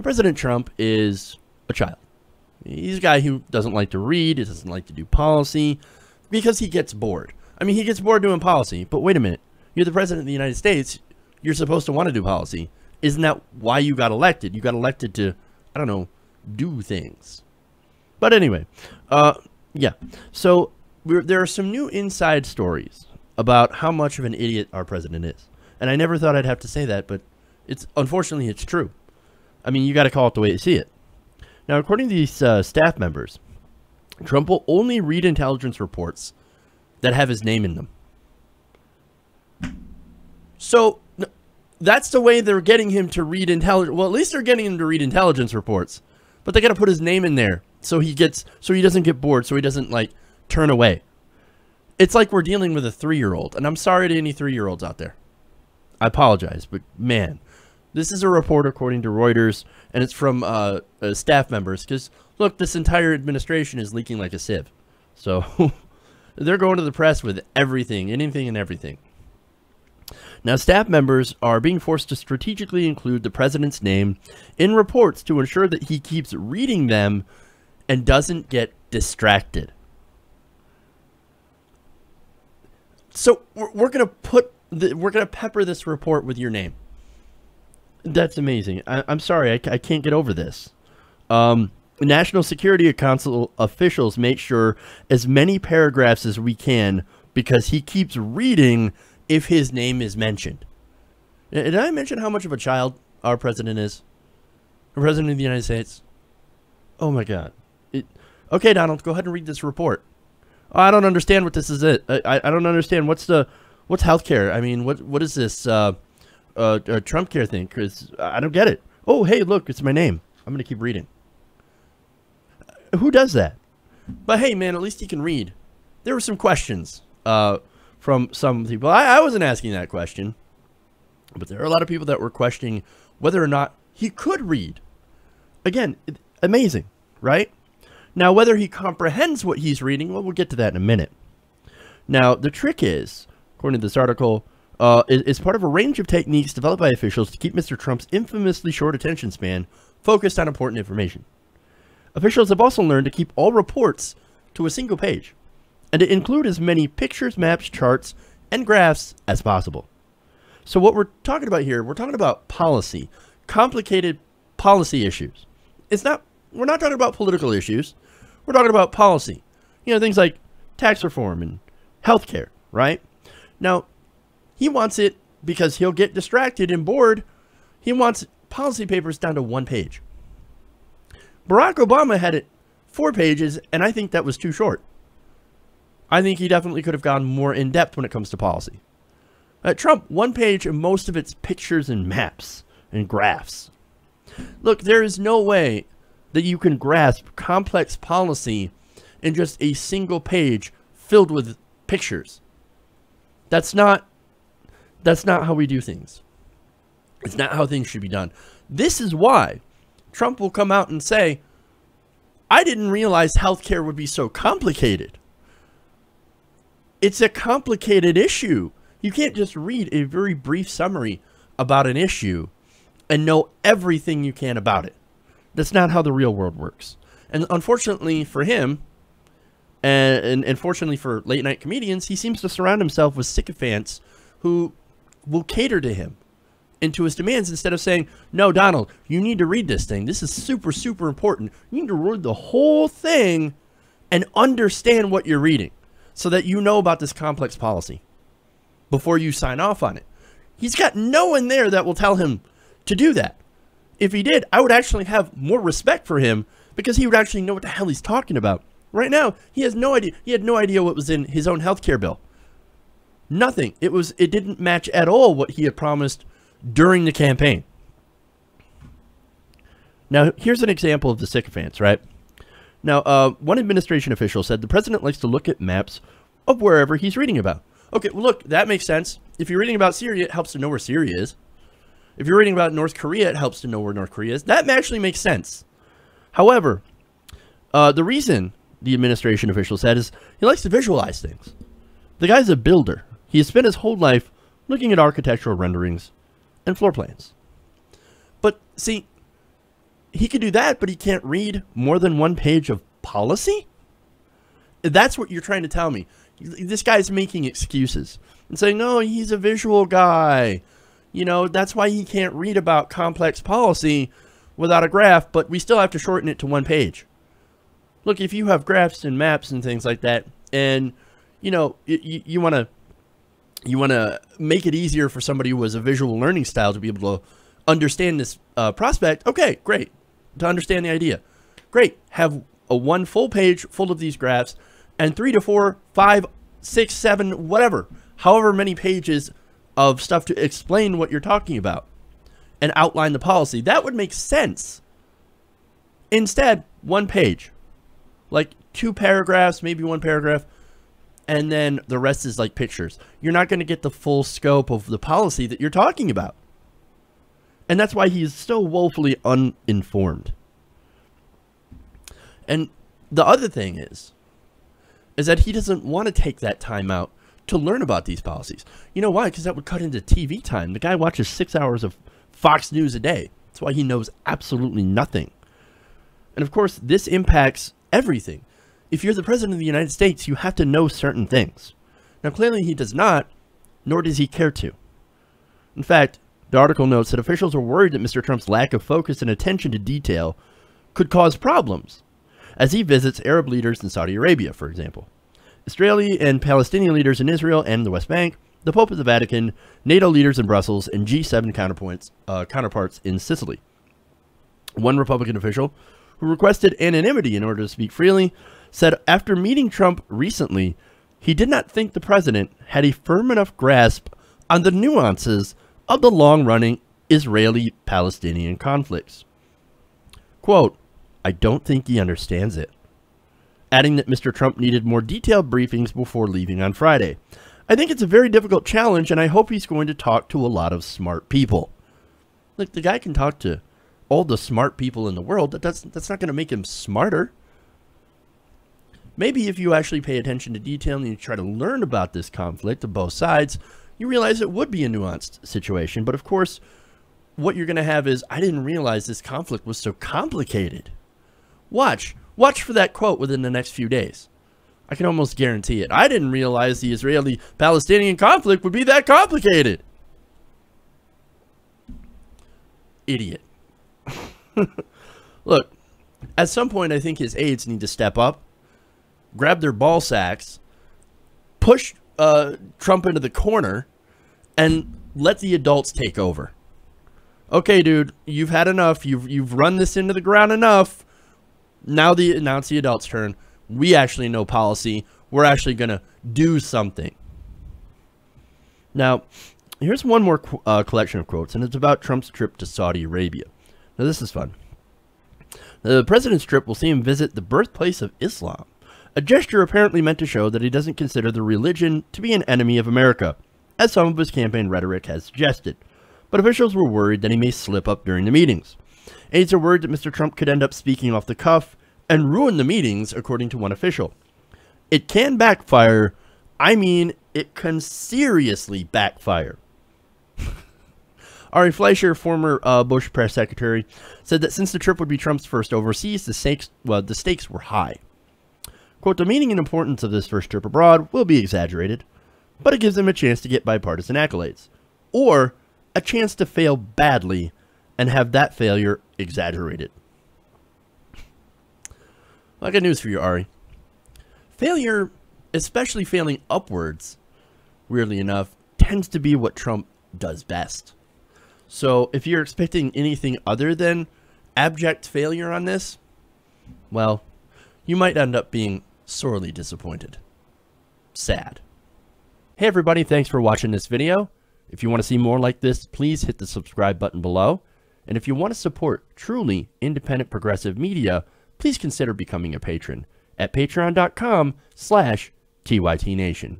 President Trump is a child. He's a guy who doesn't like to read, he doesn't like to do policy, because he gets bored. I mean, he gets bored doing policy, but wait a minute. You're the president of the United States. You're supposed to want to do policy. Isn't that why you got elected? You got elected to, I don't know, do things. But anyway, yeah. So there are some new inside stories about how much of an idiot our president is. And I never thought I'd have to say that, but unfortunately it's true. I mean, you got to call it the way you see it. Now, according to these staff members, Trump will only read intelligence reports that have his name in them. So that's the way they're getting him to read intelligence. Well, at least they're getting him to read intelligence reports, but they got to put his name in there so he doesn't get bored, so he doesn't like turn away. It's like we're dealing with a 3-year-old, and I'm sorry to any 3-year-olds out there. I apologize, but man, this is a report according to Reuters, and it's from staff members. Because look, this entire administration is leaking like a sieve, so they're going to the press with everything, anything, and everything. Now, staff members are being forced to strategically include the president's name in reports to ensure that he keeps reading them and doesn't get distracted. So we're gonna pepper this report with your name. That's amazing. I'm sorry, I can't get over this. National Security Council officials make sure as many paragraphs as we can because he keeps reading if his name is mentioned. Did I mention how much of a child our president is? The president of the United States? Oh my God. Okay, Donald, go ahead and read this report. Oh, I don't understand what this is. I don't understand. What's healthcare? I mean, what is this Trump care thing? Because I don't get it. Oh, hey, look, it's my name. I'm going to keep reading. Who does that? But hey, man, at least he can read. There were some questions from some people. I wasn't asking that question. But there are a lot of people that were questioning whether or not he could read. Again, amazing, right? Now, whether he comprehends what he's reading, well, we'll get to that in a minute. Now, the trick is, according to this article, is part of a range of techniques developed by officials to keep Mr. Trump's infamously short attention span focused on important information. Officials have also learned to keep all reports to a single page and to include as many pictures, maps, charts, and graphs as possible. So what we're talking about here, we're talking about policy, complicated policy issues. We're not talking about political issues. We're talking about policy. You know, things like tax reform and healthcare, right? Now, he wants it because he'll get distracted and bored. He wants policy papers down to 1 page. Barack Obama had it 4 pages, and I think that was too short. I think he definitely could have gone more in depth when it comes to policy. Trump, 1 page, and most of it's pictures and maps and graphs. Look, there is no way that you can grasp complex policy in just a single page filled with pictures. That's not how we do things. It's not how things should be done. This is why Trump will come out and say, I didn't realize healthcare would be so complicated. It's a complicated issue. You can't just read a very brief summary about an issue and know everything you can about it. That's not how the real world works. And unfortunately for him, and fortunately for late night comedians, he seems to surround himself with sycophants who will cater to him and to his demands instead of saying, no, Donald, you need to read this thing. This is super, super important. You need to read the whole thing and understand what you're reading so that you know about this complex policy before you sign off on it. He's got no one there that will tell him to do that. If he did, I would actually have more respect for him because he would actually know what the hell he's talking about. Right now, he has no idea. He had no idea what was in his own healthcare bill. Nothing. It didn't match at all what he had promised during the campaign. Now, here's an example of the sycophants, right? Now, one administration official said the president likes to look at maps of wherever he's reading about. Okay, well, look, that makes sense. If you're reading about Syria, it helps to know where Syria is. If you're reading about North Korea, it helps to know where North Korea is. That actually makes sense. However, the reason the administration official said is he likes to visualize things. The guy's a builder. He has spent his whole life looking at architectural renderings and floor plans. But see, he could do that, but he can't read more than one page of policy? That's what you're trying to tell me. This guy's making excuses and saying, no, he's a visual guy. You know, that's why he can't read about complex policy without a graph, but we still have to shorten it to one page. Look, if you have graphs and maps and things like that, and, you know, you want to make it easier for somebody who has a visual learning style to be able to understand this prospect, okay, great. To understand the idea. Great. Have a one full page full of these graphs and 3 to 4, 5, 6, 7, whatever, however many pages of stuff to explain what you're talking about and outline the policy. That would make sense. Instead, one page, like 2 paragraphs, maybe 1 paragraph, and then the rest is like pictures. You're not going to get the full scope of the policy that you're talking about. And that's why he's so woefully uninformed. And the other thing is that he doesn't want to take that time out to learn about these policies. You know why? Because that would cut into TV time. The guy watches 6 hours of Fox News a day. That's why he knows absolutely nothing. And of course, this impacts everything. If you're the president of the United States, you have to know certain things. Now, clearly he does not, nor does he care to. In fact, the article notes that officials are worried that Mr. Trump's lack of focus and attention to detail could cause problems as he visits Arab leaders in Saudi Arabia, for example, Israeli and Palestinian leaders in Israel and the West Bank, the Pope of the Vatican, NATO leaders in Brussels, and G7 counterparts in Sicily. One Republican official, who requested anonymity in order to speak freely, said after meeting Trump recently, he did not think the president had a firm enough grasp on the nuances of the long-running Israeli-Palestinian conflicts. Quote, I don't think he understands it. Adding that Mr. Trump needed more detailed briefings before leaving on Friday. I think it's a very difficult challenge, and I hope he's going to talk to a lot of smart people. Look, the guy can talk to all the smart people in the world. That's not going to make him smarter. Maybe if you actually pay attention to detail and you try to learn about this conflict of both sides, you realize it would be a nuanced situation. But of course, what you're going to have is, I didn't realize this conflict was so complicated. Watch for that quote within the next few days. I can almost guarantee it. I didn't realize the Israeli-Palestinian conflict would be that complicated. Idiot. Look, at some point, I think his aides need to step up, grab their ball sacks, push Trump into the corner, and let the adults take over. Okay, dude, you've had enough. You've run this into the ground enough. Now it's the adults' turn. We actually know policy. We're actually going to do something. Now, here's one more collection of quotes, and it's about Trump's trip to Saudi Arabia. Now, this is fun. The president's trip will see him visit the birthplace of Islam, a gesture apparently meant to show that he doesn't consider the religion to be an enemy of America, as some of his campaign rhetoric has suggested. But officials were worried that he may slip up during the meetings. Aides are worried that Mr. Trump could end up speaking off the cuff and ruin the meetings, according to one official. It can backfire. I mean, it can seriously backfire. Ari Fleischer, former Bush press secretary, said that since the trip would be Trump's first overseas, the stakes were high. Quote, the meaning and importance of this first trip abroad will be exaggerated, but it gives him a chance to get bipartisan accolades, or a chance to fail badly and have that failure exaggerated. I got news for you, Ari. Failure, especially failing upwards, weirdly enough, tends to be what Trump does best. So if you're expecting anything other than abject failure on this, well, you might end up being sorely disappointed. Sad. Hey everybody, thanks for watching this video. If you want to see more like this, please hit the subscribe button below. And if you want to support truly independent progressive media, please consider becoming a patron at patreon.com/TYTNation.